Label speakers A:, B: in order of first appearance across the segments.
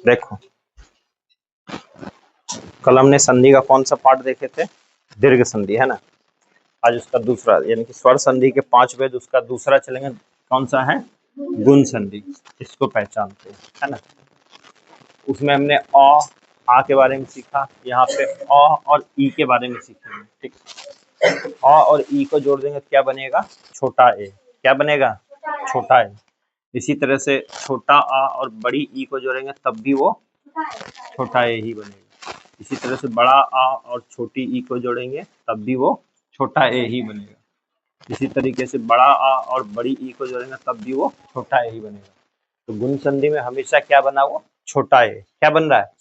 A: देखो, कल हमने संधि का कौन सा पार्ट देखे थे? दीर्घ संधि, है ना। आज उसका दूसरा, यानी कि स्वर संधि के 5 वेद, उसका दूसरा चलेंगे। कौन सा है? गुण संधि। इसको पहचानते हैं, है ना। उसमें हमने आ के बारे में सीखा, यहाँ पे अ और ई के बारे में सीखेंगे। ठीक, अ और ई को जोड़ देंगे, क्या बनेगा? छोटा ए। क्या बनेगा? छोटा ए। इसी तरह से छोटा आ और बड़ी ई को जोड़ेंगे, तब भी वो छोटा ए ही बनेगा। इसी तरह से बड़ा आ और छोटी ई को जोड़ेंगे, तब भी वो छोटा ए ही बनेगा। इसी तरीके से बड़ा आ और बड़ी ई को जोड़ेंगे, तब भी वो छोटा ए ही बनेगा। तो गुण संधि में हमेशा क्या बना? वो छोटा ए। क्या बन रहा है?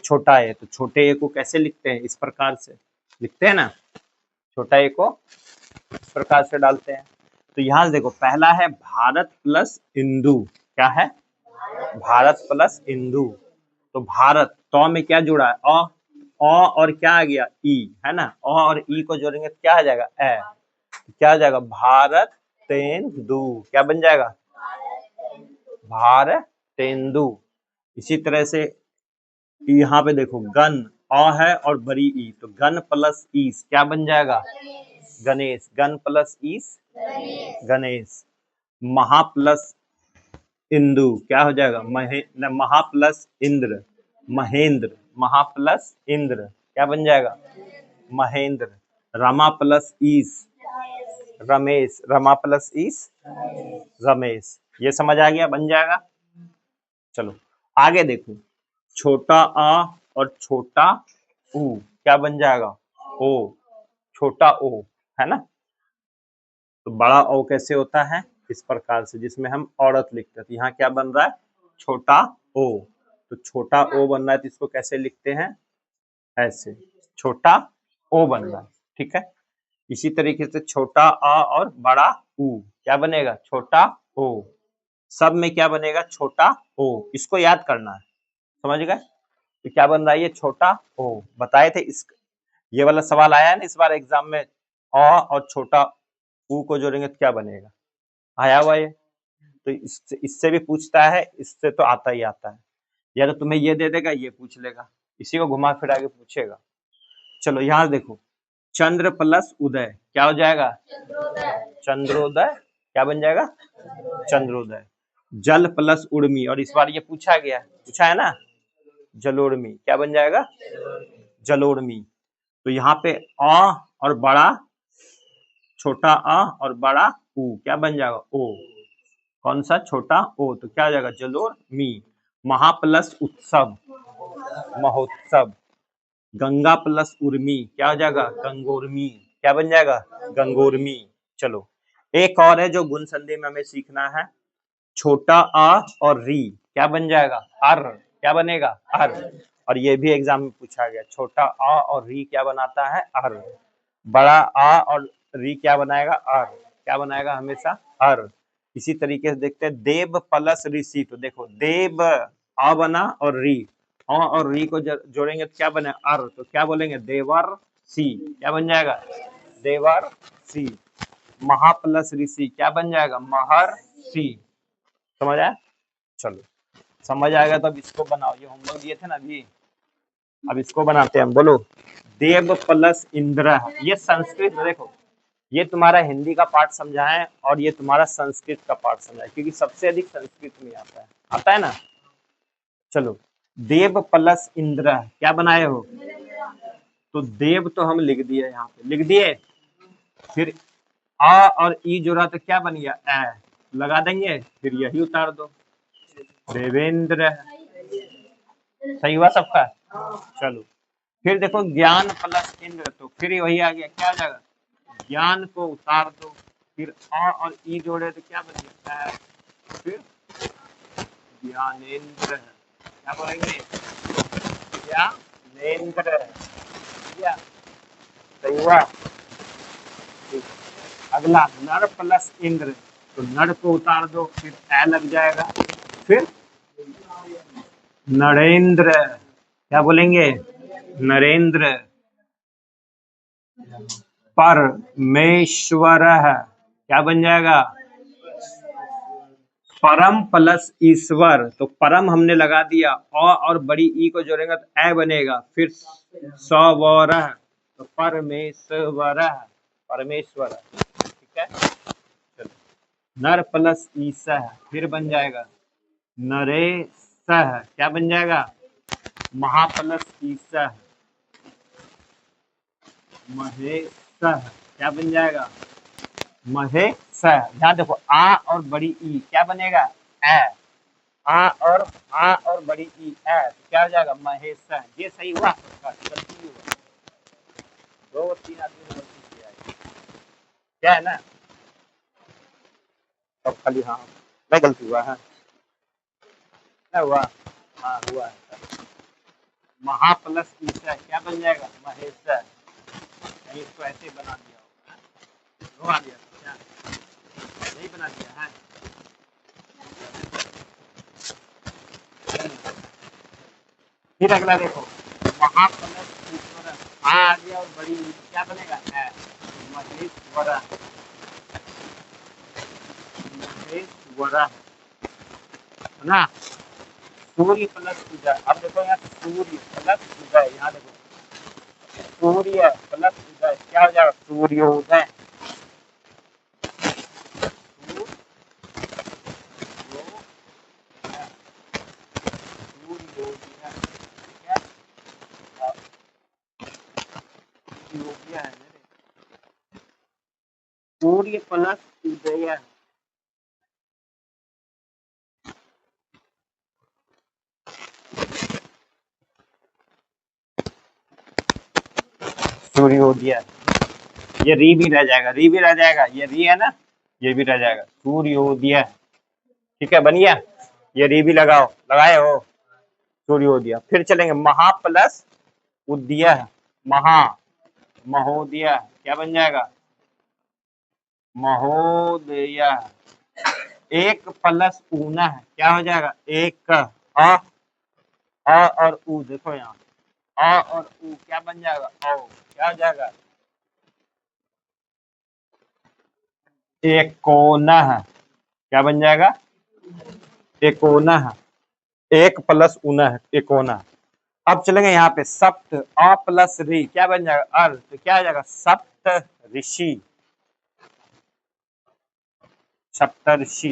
A: छोटा ए। तो छोटे ए को कैसे लिखते हैं? इस प्रकार से लिखते हैं ना। छोटा ए को इस प्रकार से डालते हैं। तो यहाँ देखो, पहला है भारत प्लस इंदु। क्या है? भारत प्लस इंदु। तो भारत, तो में क्या जुड़ा है? अ और क्या आ गया? ई, है ना। अ और ई को जोड़ेंगे तो क्या आ जाएगा? ए। क्या आ जाएगा? भारत तेंदु। क्या बन जाएगा? भारतेंदु। इसी तरह से यहाँ पे देखो, गण, अ है और बड़ी ई, तो गण प्लस ईस क्या बन जाएगा? गणेश। गण प्लस ईस गणेश। महा प्लस इंदु क्या हो जाएगा? महा प्लस इंद्र महेंद्र। महा प्लस इंद्र क्या बन जाएगा? महेंद्र। रमा प्लस ईस रमेश। रमा प्लस ईस रमेश। ये समझ आ गया? बन जाएगा। चलो आगे देखो, छोटा आ और छोटा ऊ क्या बन जाएगा? ओ। छोटा ओ, है ना। तो बड़ा ओ कैसे होता है? इस प्रकार से, जिसमें हम औरत लिखते हैं। तो यहाँ क्या बन रहा है? छोटा ओ। तो छोटा ओ बन रहा है, तो इसको कैसे लिखते हैं? ऐसे, छोटा ओ बन रहा है। ठीक है। इसी तरीके से छोटा आ और बड़ा ऊ क्या बनेगा? छोटा ओ। सब में क्या बनेगा? छोटा ओ। इसको याद करना है, समझ गए? तो क्या बन रहा है? ये छोटा ओ बताए थे। इस ये वाला सवाल आया है ना इस बार एग्जाम में, अ और छोटा ऊ को जोड़ेंगे तो क्या बनेगा? आया हुआ ये। तो इससे भी पूछता है, इससे तो आता ही आता है। या तो तुम्हें ये दे देगा, ये पूछ लेगा, इसी को घुमा फिरा के पूछेगा। चलो यहाँ देखो, चंद्र प्लस उदय क्या हो जाएगा? चंद्रोदय। क्या बन जाएगा? चंद्रोदय। जल प्लस उर्मी, और इस बार ये पूछा गया, पूछा है ना, जलोर्मी क्या बन जाएगा? जलोर्मी। तो यहाँ पे अ और बड़ा, छोटा अ और बड़ा ऊ क्या बन जाएगा? ओ। कौन सा? छोटा ओ। तो क्या हो जाएगा? जलोर्मी। महा प्लस उत्सव महोत्सव। गंगा प्लस उर्मी क्या हो जाएगा? गंगोर्मी। क्या बन जाएगा? गंगोर्मी। चलो एक और है जो गुण संधि में हमें सीखना है, छोटा आ और री क्या बन जाएगा? अर। क्या बनेगा? अर। और ये भी एग्जाम में पूछा गया, छोटा आ और री क्या बनाता है? अर। बड़ा आ और री क्या बनाएगा? अर। क्या बनाएगा? हमेशा अर। इसी तरीके से देखते हैं, देव प्लस ऋषि। तो देखो, देव आ बना और री, अ और री को जोड़ेंगे तो क्या बने? अर। तो क्या बोलेंगे? देवर सी। क्या बन जाएगा? देवर सी। महा प्लस ऋषि क्या बन जाएगा? महर सी। समझ आया? चलो समझ आएगा तो अब इसको बनाओ, ये होमवर्क दिए थे ना अभी, अब इसको बनाते हैं हम। बोलो, देव प्लस इंद्र। ये संस्कृत में देखो, ये तुम्हारा हिंदी का पार्ट समझा है और ये तुम्हारा संस्कृत का पार्ट समझा है, क्योंकि सबसे अधिक संस्कृत में आता है ना। चलो, देव प्लस इंद्र क्या बनाए हो? तो देव तो हम लिख दिए, यहाँ पे लिख दिए। फिर आ और ई जोड़ा तो क्या बन गया? ए। लगा देंगे, फिर यही उतार दो, देवेंद्र। सही हुआ सबका? चलो फिर देखो, ज्ञान प्लस इंद्र, तो फिर वही आ गया। क्या आ जाएगा? ज्ञान को उतार दो, फिर आ और ई जोड़े तो क्या बन गया? फिर ज्ञानेंद्र। क्या बोलेंगे? ज्ञानेंद्र। सही हुआ? अगला नर प्लस इंद्र, तो नर को उतार दो, फिर ए लग जाएगा, फिर नरेंद्र। क्या बोलेंगे? नरेंद्र। परमेश्वर क्या बन जाएगा? परम प्लस ईश्वर, तो परम हमने लगा दिया, और बड़ी ई को जोड़ेंगे तो ए बनेगा, फिर स्वर, तो परमेश्वर, परमेश्वर। ठीक है, चलो। नर प्लस ईस, फिर बन जाएगा नरेश, क्या बन जाएगा, महा प्लस ईस, महेश, क्या बन जाएगा, महेश। ध्यान देखो, आ और बड़ी ई क्या बनेगा, ए, आ और बड़ी ई ए, तो क्या हो जाएगा, महेश। ये सही हुआ, गलती हुआ, 2-3 आदमी ने गलती किया है, क्या है ना, तब खाली हाँ मैं गलती हुआ है, क्या हुआ, हाँ हुआ है। महा प्लस ईसा क्या बन जाएगा, महेश। नहीं, इसको ऐसे ही बना दिया होगा, घुमा दिया क्या, नहीं बना दिया है। फिर अगला देखो, महा प्लस ईश्वर, आ गया और बड़ी क्या बनेगा, है महेश्वर, महेश्वर है ना। सूर्य प्लस उदय, अब देखो यहाँ सूर्य प्लस उदय, यहाँ देखो सूर्य प्लस उदय क्या हो जाएगा, सूर्योदय, सूर्य प्लस उदय, सूर्योदय, ये री भी रह जाएगा, री भी रह जाएगा, ये री है ना, ये भी रह जाएगा, सूर्योदय। ठीक है, बन गया, ये री भी लगाओ, लगाए हो, सूर्योदय। फिर चलेंगे महा प्लस उदय, महा, महोदय क्या बन जाएगा, महोदय। एक प्लस ऊना है क्या हो जाएगा, एक, और ऊ, देखो यहाँ और ऊ क्या बन जाएगा, औ, क्या हो जाएगा, एकोनह, क्या बन जाएगा, एकोनह, एक प्लस उनह, एकोनह। अब चलेंगे यहाँ पे सप्त, अ प्लस री क्या बन जाएगा, अर, तो क्या हो जाएगा, सप्त ऋषि, सप्तऋषि।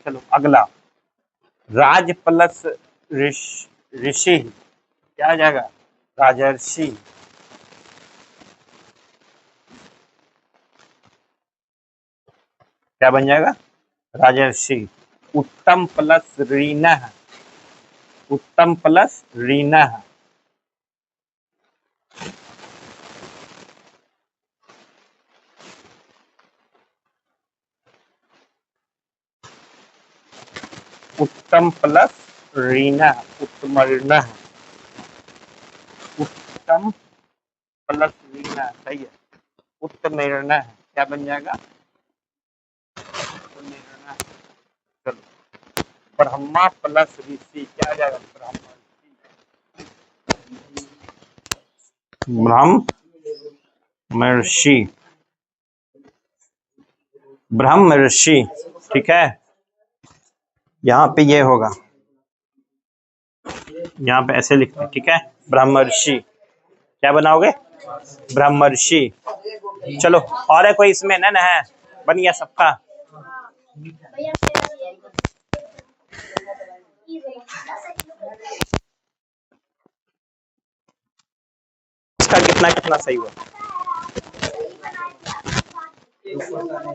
A: चलो अगला, राज प्लस ऋषि क्या हो जाएगा, राजर्षि, क्या बन जाएगा, राजर्षि। उत्तम प्लस रीनह, उत्तम प्लस रीनह, उत्तम प्लस रीना, उत्तमर्णः, उत्तम प्लस रीना, सही है, उत्तमर्णः क्या बन जाएगा, उत्तमर्णः। चलो, ब्रह्मा प्लस ऋषि क्या हो जाएगा, ब्रह्मर्षि, ब्रह्मर्षि। ठीक है, यहाँ पे ये होगा, यहाँ पे ऐसे लिखना, ठीक है, ब्रह्मर्षि, क्या बनाओगे, ब्रह्मर्षि। चलो, और है कोई इसमें, ना है, बन गया सबका। इसका कितना कितना सही हुआ।